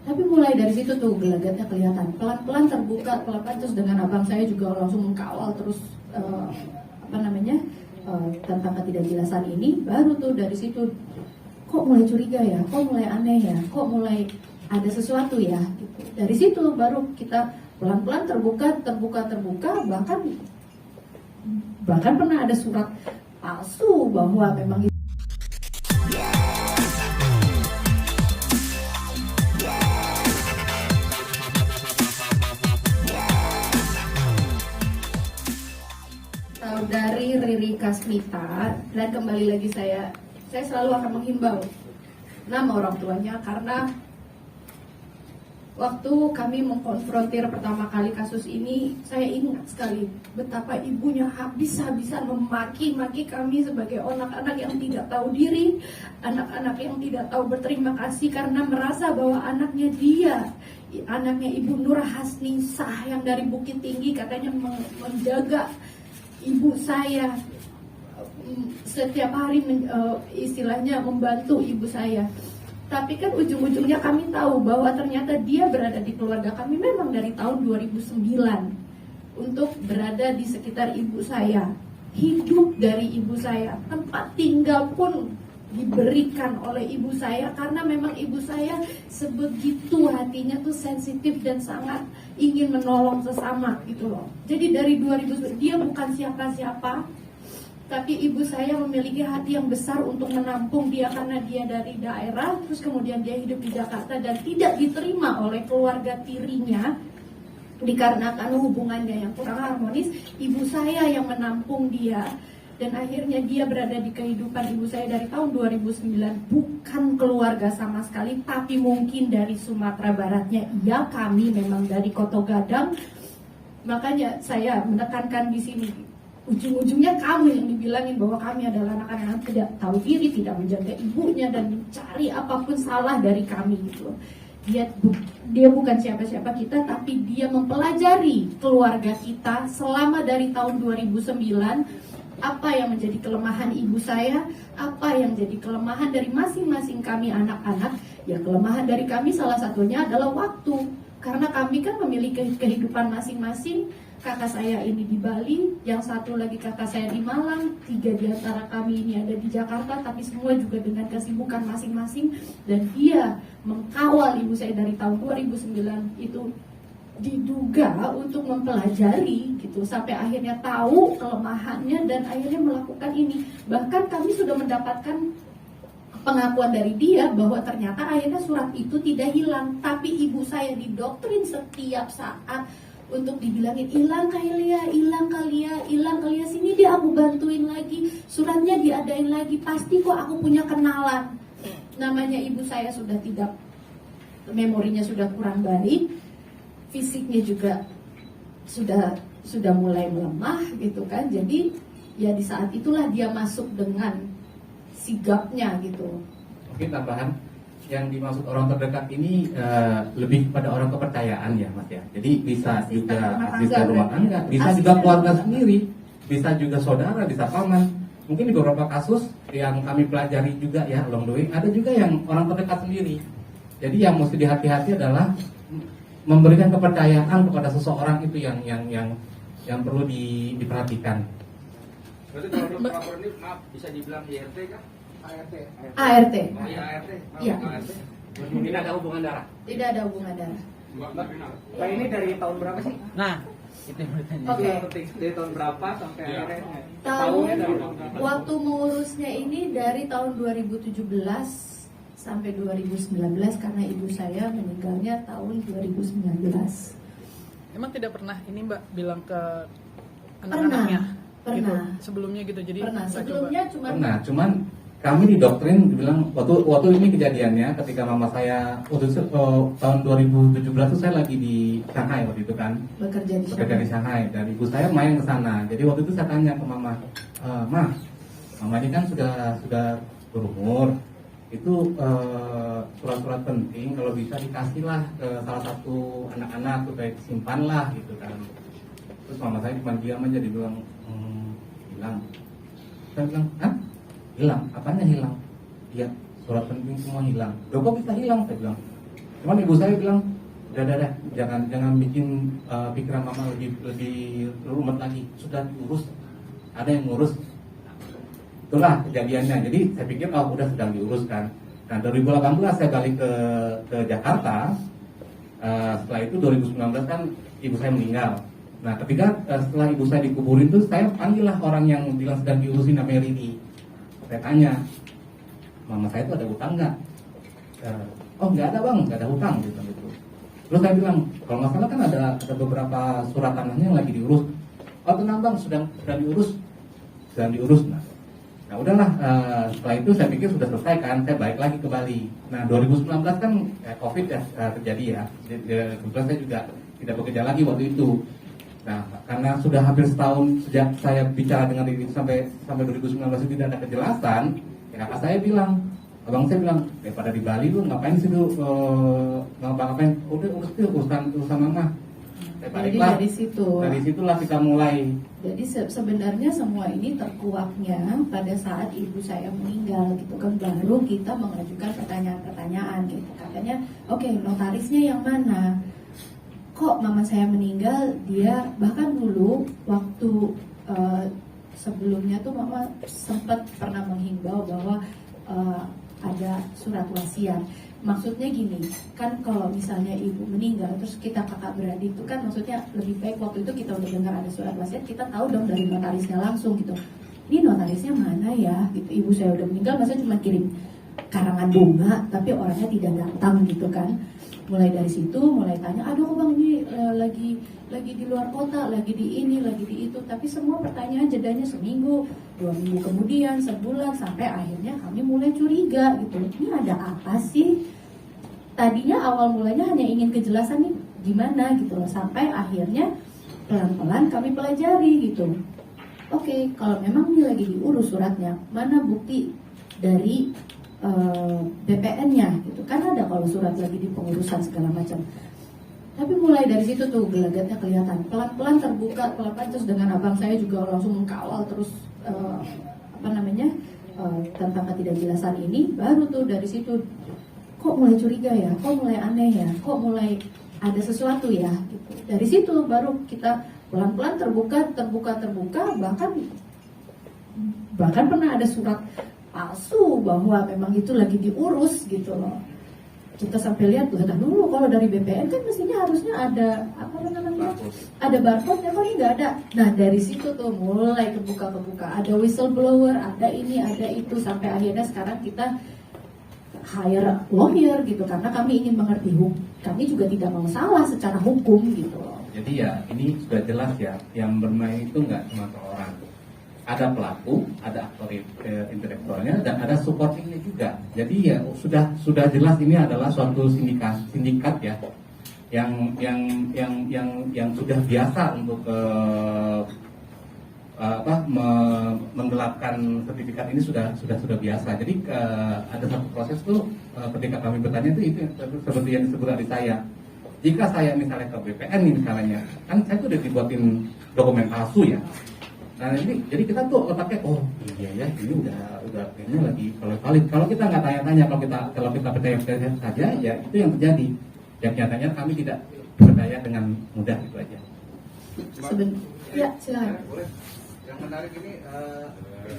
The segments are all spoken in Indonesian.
Tapi mulai dari situ tuh gelagatnya kelihatan, pelan-pelan terbuka, pelan-pelan terus dengan abang saya juga langsung mengkawal terus tentang ketidakjelasan ini. Baru tuh dari situ kok mulai curiga ya, kok mulai aneh ya, kok mulai ada sesuatu ya gitu. Dari situ baru kita pelan-pelan terbuka, bahkan pernah ada surat palsu bahwa memang dari Riri Kasmita. Dan kembali lagi saya selalu akan menghimbau nama orang tuanya, karena waktu kami mengkonfrontir pertama kali kasus ini, saya ingat sekali betapa ibunya habis-habisan memaki-maki kami sebagai anak-anak yang tidak tahu diri, anak-anak yang tidak tahu berterima kasih karena merasa bahwa anaknya Ibu Nur Hasnisah yang dari Bukit Tinggi katanya menjaga ibu saya setiap hari, istilahnya membantu ibu saya. Tapi kan ujung-ujungnya kami tahu bahwa ternyata dia berada di keluarga kami memang dari tahun 2009 untuk berada di sekitar ibu saya, hidup dari ibu saya, tempat tinggal pun diberikan oleh ibu saya karena memang ibu saya sebegitu hatinya tuh sensitif dan sangat ingin menolong sesama gitu loh. Jadi dari 2000 dia bukan siapa-siapa, tapi ibu saya memiliki hati yang besar untuk menampung dia karena dia dari daerah, terus kemudian dia hidup di Jakarta dan tidak diterima oleh keluarga tirinya dikarenakan hubungannya yang kurang harmonis. Ibu saya yang menampung dia. Dan akhirnya dia berada di kehidupan ibu saya dari tahun 2009. Bukan keluarga sama sekali, tapi mungkin dari Sumatera Baratnya. Iya, kami memang dari Koto Gadang. Makanya saya menekankan di sini, ujung-ujungnya kamu yang dibilangin bahwa kami adalah anak-anak yang tidak tahu diri, tidak menjaga ibunya dan mencari apapun salah dari kami gitu. Dia bukan siapa-siapa kita, tapi dia mempelajari keluarga kita selama dari tahun 2009. Apa yang menjadi kelemahan ibu saya, apa yang jadi kelemahan dari masing-masing kami anak-anak. Ya, kelemahan dari kami salah satunya adalah waktu, karena kami kan memiliki kehidupan masing-masing. Kakak saya ini di Bali, yang satu lagi kakak saya di Malang, 3 di antara kami ini ada di Jakarta, tapi semua juga dengan kesibukan masing-masing. Dan dia mengkawal ibu saya dari tahun 2009 itu diduga untuk mempelajari gitu, sampai akhirnya tahu kelemahannya dan akhirnya melakukan ini. Bahkan kami sudah mendapatkan pengakuan dari dia bahwa ternyata akhirnya surat itu tidak hilang, tapi ibu saya didoktrin setiap saat untuk dibilangin hilang kali ya, sini dia aku bantuin lagi, suratnya diadain lagi, pasti kok aku punya kenalan. Namanya ibu saya sudah tidak, memorinya sudah kurang baik, fisiknya juga sudah mulai melemah gitu kan. Jadi ya di saat itulah dia masuk dengan sigapnya gitu. Oke, tambahan yang dimaksud orang terdekat ini lebih kepada orang kepercayaan ya Mas ya. Jadi bisa juga asisten rumah tangga, bisa juga keluarga sendiri, bisa juga saudara, bisa paman. Mungkin di beberapa kasus yang kami pelajari juga ya along the way, ada juga yang orang terdekat sendiri. Jadi yang mesti dihati-hati adalah memberikan kepercayaan kepada seseorang itu yang perlu diperhatikan. Berarti kalau pelapor ini maaf bisa dibilang IRT kan? ART. ART. Iya. Tidak ada hubungan darah. Tidak ada hubungan darah. Mbak ini dari tahun berapa sih? Nah, itu yang bertanya. Oke. Dari tahun berapa sampai akhirnya? Tahun dari tahun berapa? waktu mengurusnya ini dari tahun 2017 sampai 2019 karena ibu saya meninggalnya tahun 2019. Emang tidak pernah ini Mbak bilang ke anak-anaknya? Pernah. Gitu, sebelumnya gitu. Jadi Pernah. nggak Sebelumnya cuma Cuman kami didoktrin dibilang waktu ini kejadiannya ketika mama saya waktu itu, tahun 2017 itu saya lagi di Shanghai waktu itu kan, bekerja di Shanghai dan ibu saya main ke sana. Jadi waktu itu saya tanya ke mama, mama ini kan sudah berumur, itu surat-surat penting kalau bisa dikasihlah ke salah satu anak-anak supaya disimpanlah gitu kan. Terus mama saya cuma diam aja, dibilang hilang. Saya bilang, hah? Hilang? Apanya hilang? Iya, surat penting semua hilang. Loh kok bisa hilang? Saya bilang, Cuman ibu saya bilang, udah, jangan bikin pikiran mama lebih rumit lagi. Sudah diurus, ada yang ngurus. Itulah kejadiannya. Jadi saya pikir udah sedang diuruskan. Nah 2018 saya balik ke Jakarta. Setelah itu 2019 kan ibu saya meninggal. Nah ketika setelah ibu saya dikuburin tuh saya panggil lah orang yang bilang sedang diurusin, namanya Ridi. Saya tanya, mama saya itu ada hutang nggak? Oh nggak ada bang, nggak ada hutang gitu. Terus saya bilang, kalau nggak salah kan ada beberapa surat tanahnya yang lagi diurus. Oh tenang bang, sedang diurus. Nah udahlah, setelah itu saya pikir sudah selesai kan, saya balik lagi ke Bali. Nah 2019 kan COVID ya terjadi ya. Kebetulan saya juga tidak bekerja lagi waktu itu. Nah karena sudah hampir setahun sejak saya bicara dengan Ridi sampai 2019 itu tidak ada kejelasan, ya kakak saya bilang, abang saya bilang, daripada di Bali lu ngapain sih lu ngapain? Udah urusan mama. Jadi dari situlah kita mulai. Jadi sebenarnya semua ini terkuaknya pada saat ibu saya meninggal gitu kan, baru kita mengajukan pertanyaan-pertanyaan gitu. Katanya, oke, notarisnya yang mana? Kok mama saya meninggal, dia bahkan dulu waktu sebelumnya tuh mama sempat pernah menghimbau bahwa ada surat wasiat. Maksudnya gini, kan kalau misalnya ibu meninggal terus kita kakak beradik itu kan maksudnya lebih baik waktu itu kita udah dengar ada surat wasiat, kita tahu dong dari notarisnya langsung gitu. Ini notarisnya mana ya? Gitu. Ibu saya udah meninggal, masa cuma kirim karangan bunga tapi orangnya tidak datang gitu kan. Mulai dari situ, mulai tanya, aduh bang ini lagi di luar kota, lagi di ini, lagi di itu. Tapi semua pertanyaan jedanya seminggu, 2 minggu kemudian, sebulan, sampai akhirnya kami mulai curiga gitu. Ini ada apa sih? Tadinya awal mulanya hanya ingin kejelasan nih gimana gitu loh. Sampai akhirnya pelan-pelan kami pelajari gitu. Oke, kalau memang ini lagi diurus suratnya, mana bukti dari BPN-nya gitu kan, ada kalau surat lagi di pengurusan segala macam. Tapi mulai dari situ tuh gelagatnya kelihatan, pelan-pelan terbuka, pelan-pelan terus dengan abang saya juga langsung mengkawal terus tentang ketidakjelasan ini. Baru tuh dari situ kok mulai curiga ya, kok mulai aneh ya, kok mulai ada sesuatu ya gitu. Dari situ baru kita pelan-pelan terbuka, bahkan pernah ada surat palsu bahwa memang itu lagi diurus gitu loh. Kita sampai lihat dulu kalau dari BPN kan mestinya harusnya ada ada barcode-nya, kok ini nggak ada. Nah dari situ tuh mulai kebuka, ada whistleblower, ada ini, ada itu, sampai akhirnya sekarang kita hire lawyer gitu karena kami ingin mengerti hukum. Kami juga tidak mau salah secara hukum gitu loh. Jadi ya ini sudah jelas ya, yang bermain itu nggak cuma seorang. Ada pelaku, ada aktor intelektualnya, dan ada supportingnya juga. Jadi ya sudah jelas ini adalah suatu sindikat ya, yang sudah biasa untuk menggelapkan sertifikat ini sudah biasa. Jadi ada satu proses tuh ketika kami bertanya itu seperti yang disebut dari saya. Jika saya misalnya ke BPN nih misalnya, kan saya tuh udah dibuatin dokumen palsu ya. Nah ini jadi kita tuh otaknya, oh iya ya ini udah kayaknya lagi valid. Kalau kita nggak tanya-tanya, kalau kita percaya saja ya itu yang terjadi. Yang nyatanya kami tidak percaya dengan mudah, itu aja. Ya silakan. Boleh. Yang menarik ini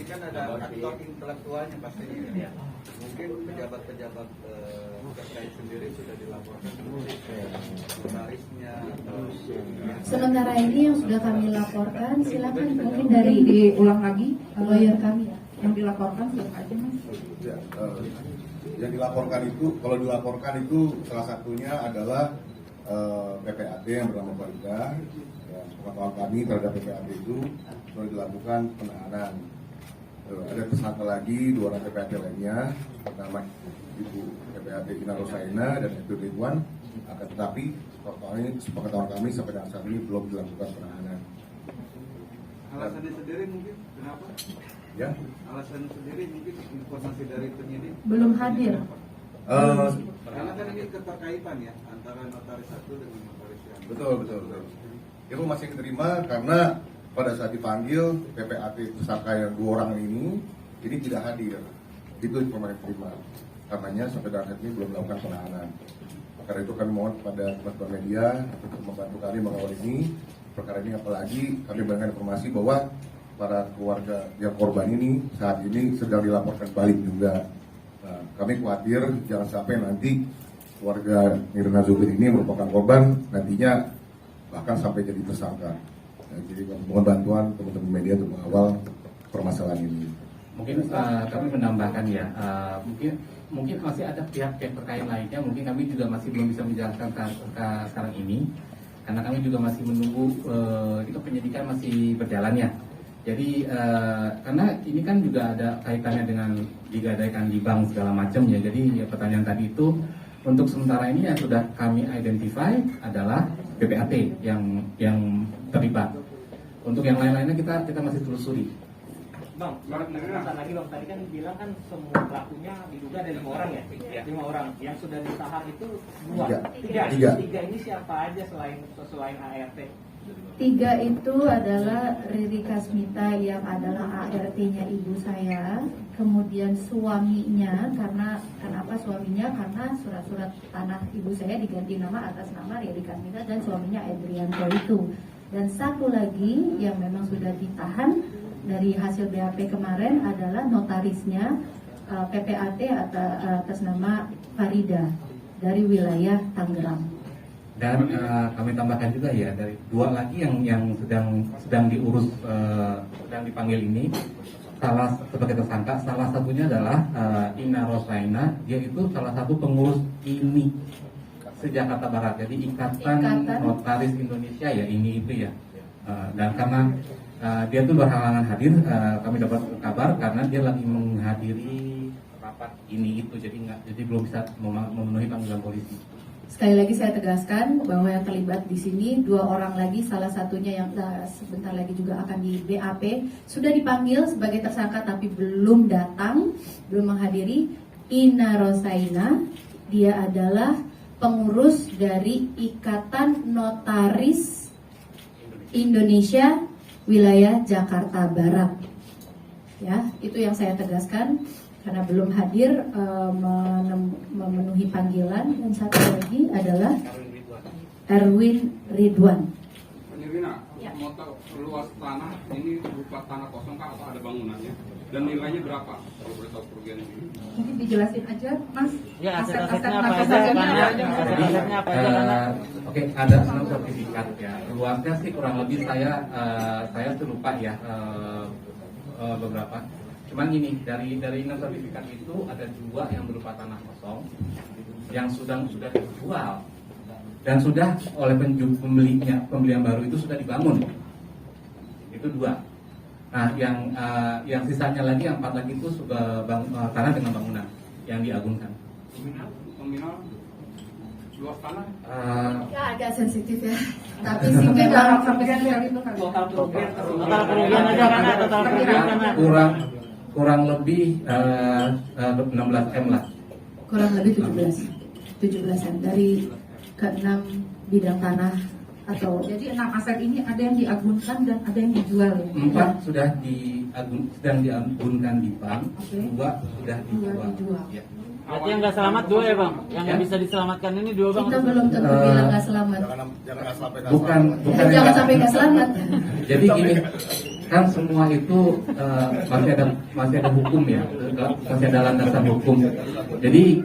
kan ada aktor intelektualnya pastinya. Ya. Mungkin pejabat-pejabat terkait sendiri sudah dilaporkan notarisnya. Sementara ini yang sudah kami laporkan, silakan mungkin Dari dari diulang lagi lawyer kami ya. yang dilaporkan siapa aja mas? Ya, yang dilaporkan itu, kalau dilaporkan itu salah satunya adalah PPAD yang bernama Farida. Ya, pengetahuan kami terhadap PPAD itu sudah dilakukan penahanan. Ada tersangka lagi 2 orang PPAD lainnya, pertama Ibu PPAD Ina Rosaina dan Ibu Ridwan. Akan tetapi pengetahuan kami sampai dengan saat ini belum dilakukan penahanan. Alasannya sendiri mungkin kenapa? Ya. Alasan sendiri mungkin informasi dari penyidik Belum hadir. Karena kan ini keterkaitan ya antara notaris satu dengan notaris yang Betul. Ibu masih diterima karena pada saat dipanggil PPAT tersangka yang 2 orang ini tidak hadir. Itu informasi diterima. Karenanya sampai dengan saat ini belum melakukan penahanan. Karena itu kami mohon kepada teman-teman media untuk membantu kami mengawal ini perkara ini, apalagi kami memberikan informasi bahwa para keluarga yang korban ini saat ini sedang dilaporkan balik juga. Nah, kami khawatir jangan sampai nanti keluarga Nirina Zubir ini merupakan korban nantinya bahkan sampai jadi tersangka. Nah, jadi mohon bantuan teman-teman media untuk mengawal permasalahan ini. Mungkin kami menambahkan ya, mungkin masih ada pihak-pihak terkait lainnya, mungkin kami juga masih belum bisa menjelaskan sekarang ini, karena kami juga masih menunggu, itu penyidikan masih berjalan ya. Jadi karena ini kan juga ada kaitannya dengan digadaikan di bank segala macam ya. Jadi ya, pertanyaan tadi itu untuk sementara ini yang sudah kami identify adalah PPAT yang terlibat. Untuk yang lain-lainnya kita masih telusuri. Bang, pesan lagi bang, tadi kan bilang kan semua pelakunya diduga ada 5 orang ya? 5 orang, yang sudah ditahan itu 2? Tiga ini siapa aja selain ART? 3 itu adalah Riri Kasmita yang adalah ART-nya ibu saya, kemudian suaminya, karena kenapa suaminya? Karena surat-surat tanah ibu saya diganti nama atas nama Riri Kasmita dan suaminya Edrianto itu. Dan satu lagi yang memang sudah ditahan dari hasil BAP kemarin adalah notarisnya PPAT atas nama Farida dari wilayah Tangerang. Dan kami tambahkan juga ya, dari 2 lagi yang sedang diurus, sedang dipanggil ini, sebagai tersangka, salah satunya adalah Ina Rosaina. Dia itu salah satu pengurus ini se-Jakarta Barat, jadi Ikatan Notaris Indonesia ya, ini itu ya. Dan karena dia tuh berhalangan hadir, kami dapat kabar karena dia lagi menghadiri rapat ini itu, jadi belum bisa memenuhi panggilan polisi. Sekali lagi saya tegaskan bahwa yang terlibat di sini 2 orang lagi, salah satunya yang sebentar lagi juga akan di BAP sudah dipanggil sebagai tersangka tapi belum datang, belum menghadiri. Ina Rosaina, dia adalah pengurus dari Ikatan Notaris Indonesia wilayah Jakarta Barat. Ya, itu yang saya tegaskan karena belum hadir memenuhi panggilan. Dan satu lagi adalah Erwin Ridwan. Nirina, mau tahu luas tanah ini berupa tanah kosong kah atau ada bangunannya? Dan nilainya berapa? Kalau boleh tahu kerugian ini. Mungkin dijelasin aja, Mas. Ya, Aset-asetnya apa aja? Oke, ada 6 sertifikat ya. Luasnya sih kurang lebih saya tuh lupa ya, beberapa. Cuman gini, dari 6 sertifikat itu ada 2 yang berupa tanah kosong yang sudah dijual dan sudah oleh pembelian baru itu sudah dibangun. Itu 2. Nah, yang sisanya lagi, yang 4 lagi itu sudah tanah dengan bangunan yang diagunkan. Nominal luas tanah? Ya agak sensitif ya. Tapi sih jangan sampai sekian itu kan. Total kerugian aja kan, total kerugian kan. Kurang lebih 16 M lah. Kurang lebih 17 dari ke-6 bidang tanah atau Jadi 6 aset ini ada yang diagunkan dan ada yang dijual ya? 4 sedang diagunkan di bank, 2 sudah dijual. Ya. Berarti yang nggak selamat 2 ya bang? Yang nggak bisa diselamatkan ini 2 bang? kita belum tentu bilang nggak selamat. Jangan sampai Bukan Jangan sampai nggak selamat. Jadi gini, kan semua itu masih ada hukum ya, masih ada landasan hukum. Jadi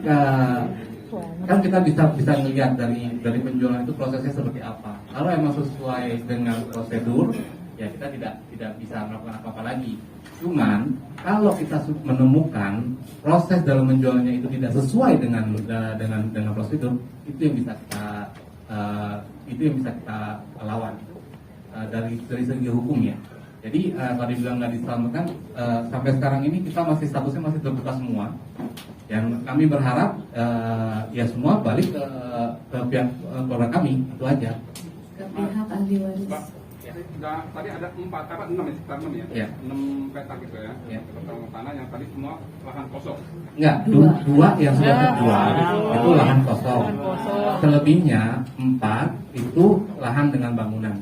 kan kita bisa melihat dari penjualan itu prosesnya seperti apa. Kalau emang sesuai dengan prosedur, ya kita tidak bisa melakukan apa-apa lagi. Cuman kalau kita menemukan proses dalam menjualnya itu tidak sesuai dengan prosedur, itu yang bisa kita lawan dari segi hukum ya. Jadi kalau dibilang nggak diselamatkan, sampai sekarang ini kita statusnya masih terbuka semua. Yang kami berharap ya semua balik ke pihak keluarga kami, itu aja. Ke pihak ahli waris. Pak, tadi ada 4, apa 6 ya, sekitar 6 ya? Ya. 6 petak gitu ya. Ya. Total tanah yang tadi semua lahan kosong. Enggak, 2 yang sudah terjual itu lahan kosong. Selebihnya 4 itu lahan dengan bangunan.